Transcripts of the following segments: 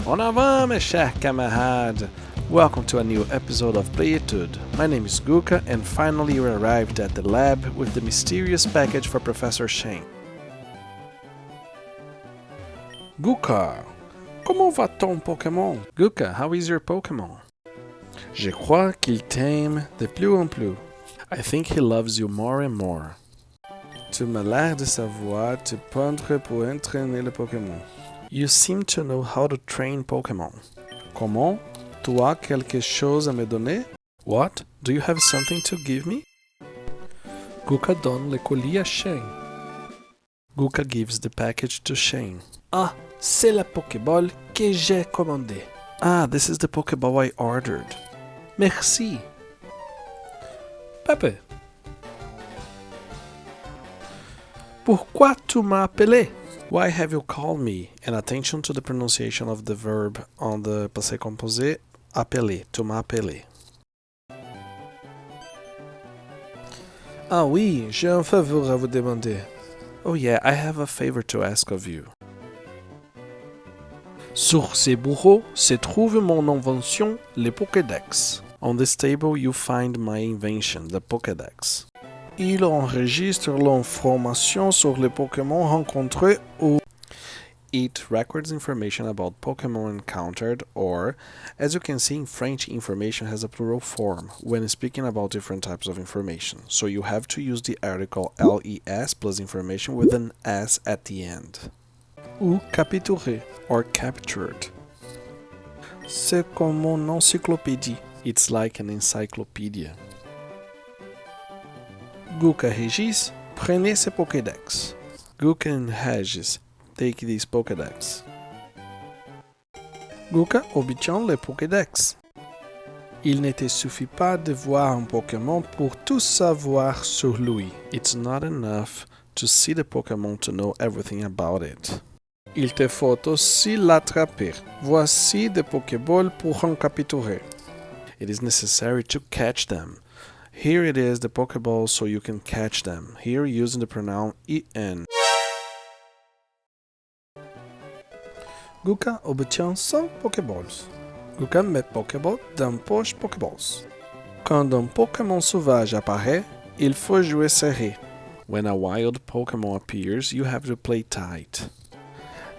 En avant, mes chers camarades! Welcome to a new episode of Playitude. My name is Guka, and finally we arrived at the lab with the mysterious package for Professor Shane. Guka, comment va ton Pokémon? Guka, how is your Pokémon? Je crois qu'il t'aime de plus en plus. I think he loves you more and more. Tu m'as l'air de savoir te pendre pour entraîner le Pokémon. You seem to know how to train Pokémon. Comment? Tu as quelque chose à me donner? What? Do you have something to give me? Guka donne le colis à Shane. Guka gives the package to Shane. Ah, c'est la Pokéball que j'ai commandée. Ah, this is the Pokéball I ordered. Merci. Pepe. Pourquoi tu m'as appelé? Why have you called me? And attention to the pronunciation of the verb on the passé composé, appeler, tu m'as appelé. Ah oui, j'ai un faveur à vous demander. Oh yeah, I have a favor to ask of you. Sur ces bureaux se trouve mon invention, le Pokédex. On this table you find my invention, the Pokédex. Il enregistre l'information sur les Pokémon rencontrés ou it records information about Pokémon encountered or, as you can see in French, information has a plural form when speaking about different types of information. So you have to use the article les plus information with an s at the end. Ou capturé or captured. C'est comme une encyclopédie. It's like an encyclopedia. Guka Regis, prenez ce Pokédex. Guka and Regis, take this Pokédex. Guka obtient le Pokédex. Il ne te suffit pas de voir un Pokémon pour tout savoir sur lui. It's not enough to see the Pokémon to know everything about it. Il te faut aussi l'attraper. Voici des Pokéballs pour en capturer. It is necessary to catch them. Here it is the Pokéball so you can catch them. Here using the pronoun en. Guka obtient 5 Pokéballs. Guka met Pokéball dans poche Pokéballs. Quand un Pokémon sauvage apparaît, il faut jouer serré. When a wild Pokémon appears, you have to play tight.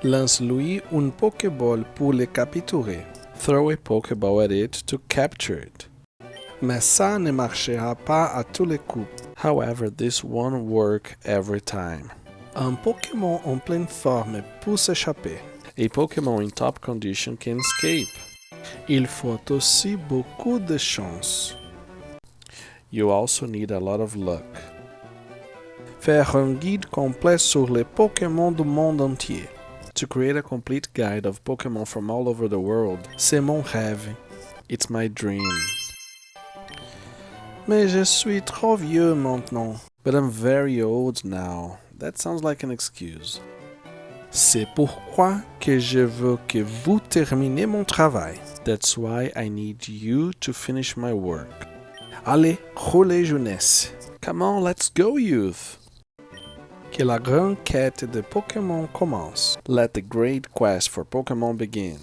Lance-lui une Pokéball pour le capturer. Throw a Pokéball at it to capture it. Mais ça ne marchera pas à tous les coups. However, this won't work every time. Un Pokémon en pleine forme peut s'échapper. A Pokémon in top condition can escape. Il faut aussi beaucoup de chance. You also need a lot of luck. Faire un guide complet sur les Pokémon du monde entier. To create a complete guide of Pokémon from all over the world, c'est mon rêve. It's my dream. Mais je suis trop vieux maintenant. But I'm very old now. That sounds like an excuse. C'est pourquoi que je veux que vous terminez mon travail. That's why I need you to finish my work. Allez, roulez jeunesse. Come on, let's go, youth. Que la grande quête de Pokémon commence. Let the great quest for Pokémon begin.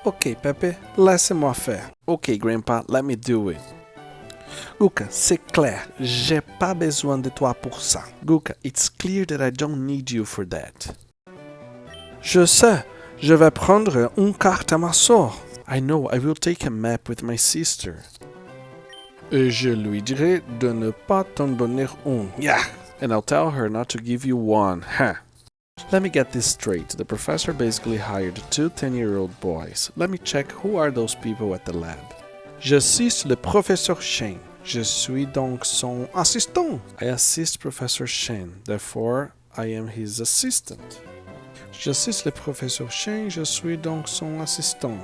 Ok, Pepe, laissez-moi faire. Ok, Grandpa, let me do it. Guka, c'est clair, j'ai pas besoin de toi pour ça. Guka, it's clear that I don't need you for that. Je sais, je vais prendre une carte à ma sœur. I know, I will take a map with my sister. Et je lui dirai de ne pas t'en donner une. Yeah! And I'll tell her not to give you one. Huh. Let me get this straight. The professor basically hired 2 10-year-old boys. Let me check who are those people at the lab. Je suis le professeur Shane. Je suis donc son assistant. I assist Professor Shane. Therefore, I am his assistant. Je suis le professeur Shane. Je suis donc son assistant.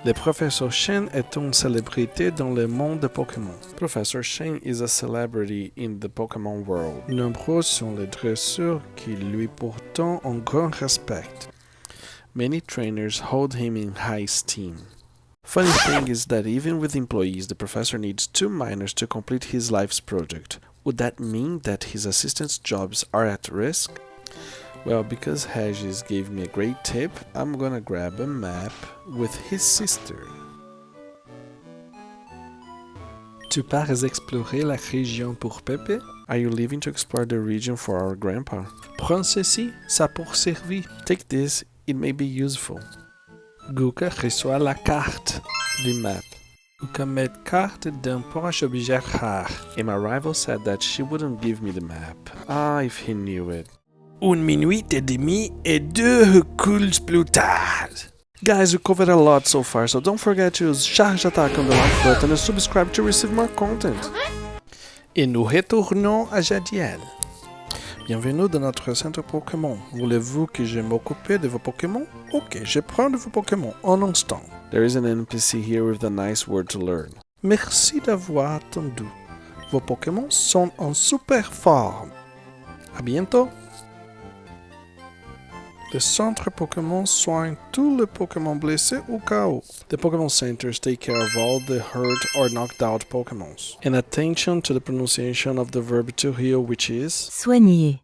Le professeur Shane est une célébrité dans le monde de Pokémon. Professor Shane is a celebrity in the Pokémon world. Nombreux sont les dresseurs qui lui portent un grand respect. Many trainers hold him in high esteem. Funny thing is that even with employees, the professor needs 2 minors to complete his life's project. Would that mean that his assistants' jobs are at risk? Well, because Regis gave me a great tip, I'm gonna grab a map with his sister. Tu pars explorer la région pour Pepe? Are you leaving to explore the region for our grandpa? Prends ceci, ça pour servir. Take this, it may be useful. Guka reçoit la carte, the map. Guka met carte d'un proche objet rare. And my rival said that she wouldn't give me the map. Ah, if he knew it. 1 minute et demie et 2 coups plus tard. Guys, we covered a lot so far, so don't forget to use charge attack on the like button and subscribe to receive more content. Et nous retournons à Jadiel. Bienvenue dans notre centre Pokémon. Voulez-vous que je m'occupe de vos Pokémon? Ok, je prends de vos Pokémon en instant. There is an NPC here with a nice word to learn. Merci d'avoir attendu. Vos Pokémon sont en super forme. À bientôt. Le centre Pokémon soigne tous les Pokémon blessés ou KO. The Pokémon centers take care of all the hurt or knocked out Pokémons. And attention to the pronunciation of the verb to heal, which is soigner.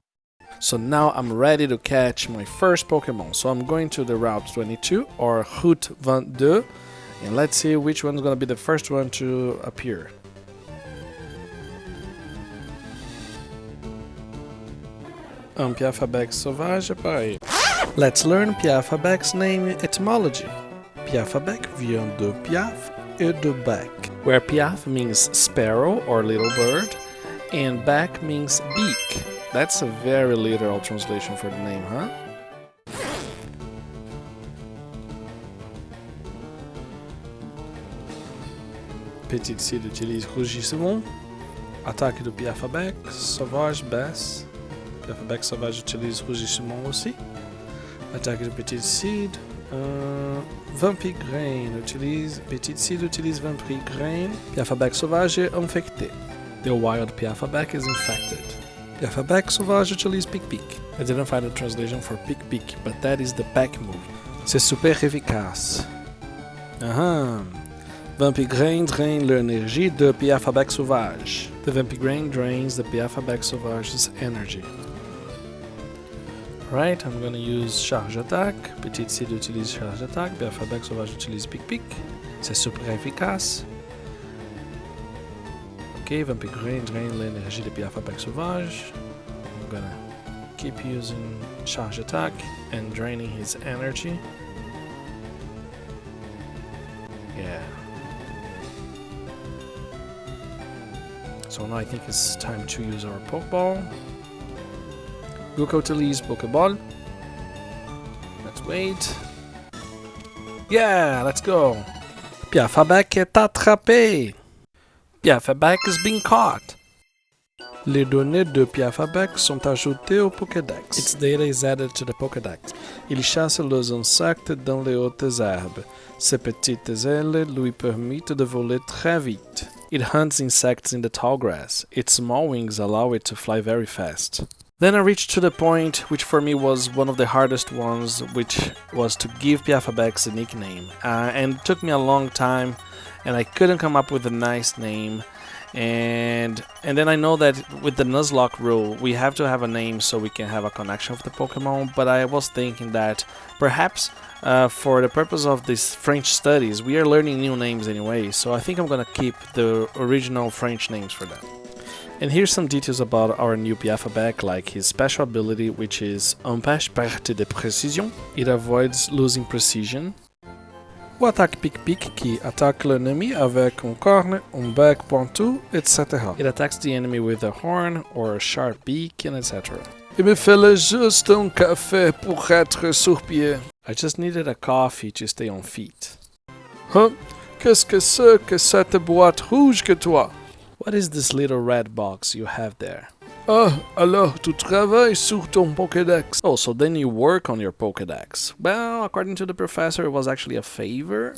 So now I'm ready to catch my first Pokémon. So I'm going to the Route 22 or Route 22 and let's see which one's going to be the first one to appear. Un Piafabec sauvage apparaît. Let's learn Piafabec's name etymology. Piafabec vient de Piaf et de bec, where Piaf means sparrow or little bird, and bec means beak. That's a very literal translation for the name, huh? Petit Cid utilise rugissement. Attaque de Piafabec, sauvage baisse. Piafabec sauvage utilise rugissement aussi. Attaque de Petit Cid. Vampire Grain utilise. Petit Cid utilise Vampire Grain. Piafabec sauvage est infecté. The wild Piafabec is infected. Piafabec sauvage utilise Pic Pic. I didn't find a translation for Pic Pic, but that is the pack move. C'est super efficace. Vampire Grain draine l'énergie de Piafabec sauvage. The Vampire Grain drains the Piafabec sauvage's energy. Right, I'm gonna use charge attaque. Petit Cid utilise charge attaque. Piafabec sauvage utilise Pic Pic. C'est super efficace. Ok, Vampire Grain draine l'énergie de Piafabec sauvage. I'm gonna keep using charge attaque and draining his energy. Yeah. So now I think it's time to use our Pokeball. Guka utilise Pokeball. Let's wait. Yeah, let's go. Piafabec est attrapé. Piafabec has been caught. Les données de Piafabec sont ajoutées au Pokédex. Its data is added to the Pokédex. Il chasse les insectes dans les hautes herbes. Ses petites ailes lui permettent de voler très vite. It hunts insects in the tall grass. Its small wings allow it to fly very fast. Then I reached to the point, which for me was one of the hardest ones, which was to give Piafabec a nickname. And it took me a long time, and I couldn't come up with a nice name. And then I know that with the Nuzlocke rule, we have to have a name so we can have a connection with the Pokemon, but I was thinking that perhaps for the purpose of these French studies, we are learning new names anyway, so I think I'm gonna keep the original French names for that. And here's some details about our new Piafabec, like his special ability, which is Empêche perte de précision. It avoids losing precision. Ou attaque pic-pic qui attaque l'ennemi avec une corne, un bec pointu, etc. It attacks the enemy with a horn or a sharp beak, and etc. Il me fallait juste un café pour être sur pied. I just needed a coffee to stay on feet. Huh? Qu'est-ce que c'est que cette boîte rouge que toi? What is this little red box you have there? Ah, alors tu travailles sur ton Pokédex. Oh, so then you work on your Pokédex. Well, according to the professor, it was actually a favor.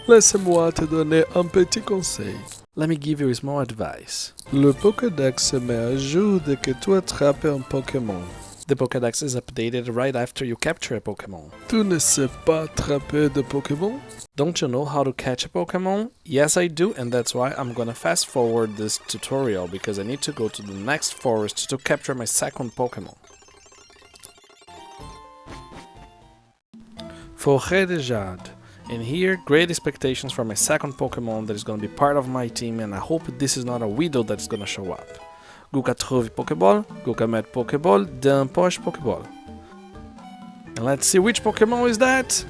Laisse-moi te donner un petit conseil. Let me give you a small advice. Le Pokédex se met à jour dès que tu attrapes un Pokémon. The Pokédex is updated right after you capture a Pokémon. Tu ne sais pas attraper de Pokémon? Don't you know how to catch a Pokémon? Yes, I do, and that's why I'm gonna fast forward this tutorial, because I need to go to the next forest to capture my second Pokémon. Forêt de Jade. And here, great expectations for my second Pokémon that is going to be part of my team, and I hope this is not a widow that's going to show up. Guka trouve Pokéball, Guka met Pokéball, d'un poche Pokéball. And let's see which Pokémon is that?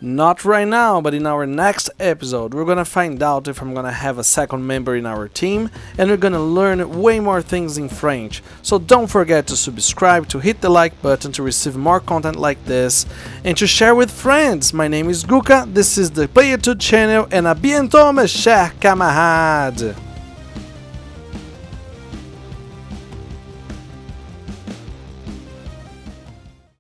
Not right now, but in our next episode, we're gonna find out if I'm gonna have a second member in our team, and we're gonna learn way more things in French. So don't forget to subscribe, to hit the like button to receive more content like this, and to share with friends. My name is Guka, this is the Play It channel, and à bientôt mes chers camarades!